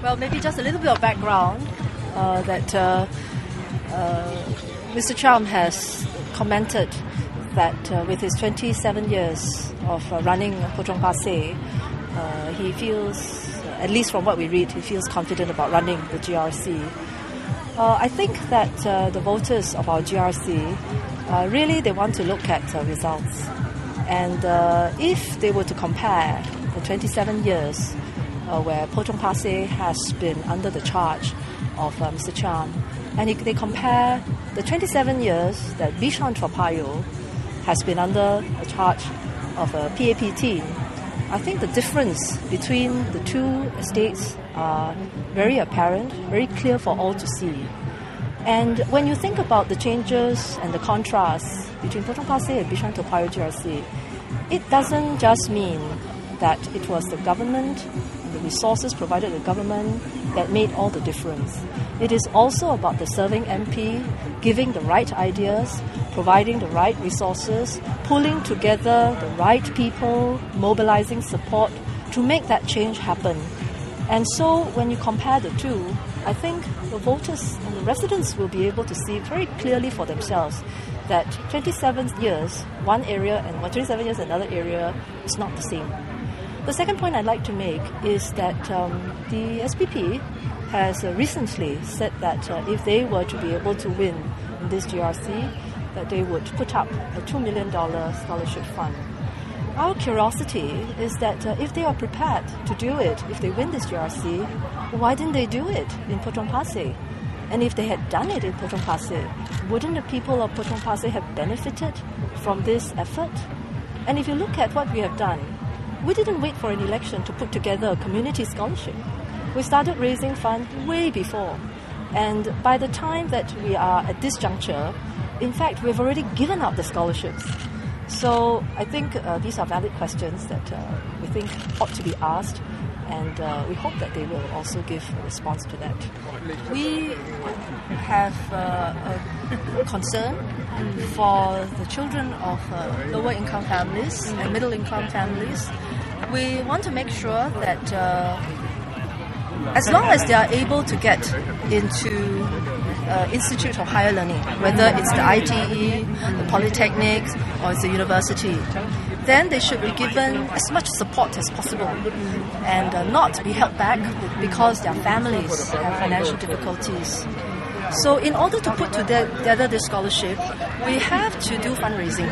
Well, maybe just a little bit of background that Mr. Cham has commented that with his 27 years of running Potong Pasir, he feels, at least from what we read, he feels confident about running the GRC. I think that the voters of our GRC, really they want to look at results. And if they were to compare the 27 years where Potong Pasir has been under the charge of Mr. Cham, and if they compare the 27 years that Bishan-Toa Payoh has been under the charge of a PAP team, I think the difference between the two estates are very apparent, very clear for all to see. And when you think about the changes and the contrasts between Potong Pasir and Bishan-Toa Payoh GRC, it doesn't just mean that it was the government and the resources provided the government that made all the difference. It is also about the serving MP giving the right ideas, providing the right resources, pulling together the right people, mobilizing support to make that change happen. And so when you compare the two, I think the voters and the residents will be able to see very clearly for themselves that 27 years one area and 27 years another area is not the same. The second point I'd like to make is that the SPP has recently said that if they were to be able to win in this GRC, that they would put up a $2 million scholarship fund. Our curiosity is that if they are prepared to do it, if they win this GRC, why didn't they do it in Potong Pasir? And if they had done it in Potong Pasir, wouldn't the people of Potong Pasir have benefited from this effort? And if you look at what we have done, we didn't wait for an election to put together a community scholarship. We started raising funds way before. And by the time that we are at this juncture, in fact, we've already given out the scholarships. So I think these are valid questions that we think ought to be asked, and we hope that they will also give a response to that. We have a concern for the children of lower income families and middle income families. We want to make sure that as long as they are able to get into institute of higher learning, whether it's the ITE, the polytechnics, or it's the university, then they should be given as much support as possible and not be held back because their families have financial difficulties. So in order to put together this scholarship, we have to do fundraising.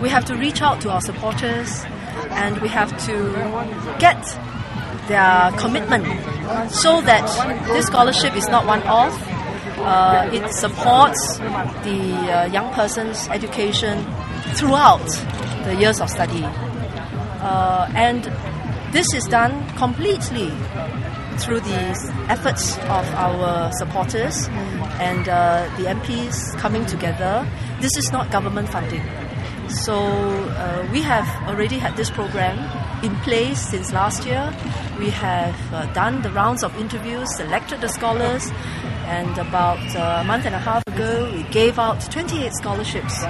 We have to reach out to our supporters, and we have to get their commitment so that this scholarship is not one-off. It supports the young person's education throughout the years of study. And this is done completely through the efforts of our supporters and the MPs coming together. This is not government funding. So we have already had this program in place since last year. We have done the rounds of interviews, selected the scholars, and about a month and a half ago, we gave out 28 scholarships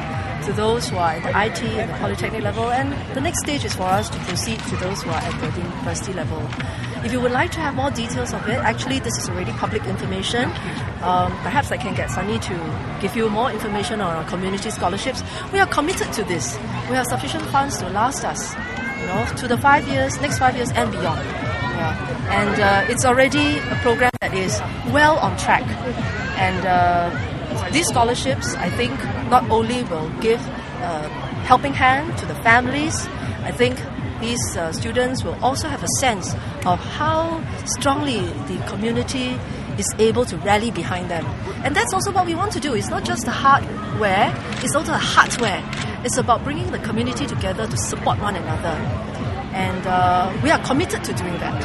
to those who are at the IT and the polytechnic level, and the next stage is for us to proceed to those who are at the university level. If you would like to have more details of it, actually this is already public information. Perhaps I can get Sunny to give you more information on our community scholarships. We are committed to this. We have sufficient funds to last us, to the 5 years, next 5 years and beyond. And it's already a program that is well on track. And these scholarships, I think, not only will give a helping hand to the families, I think these students will also have a sense of how strongly the community is able to rally behind them. And that's also what we want to do. It's not just the hardware, it's also the hardware. It's about bringing the community together to support one another. And we are committed to doing that.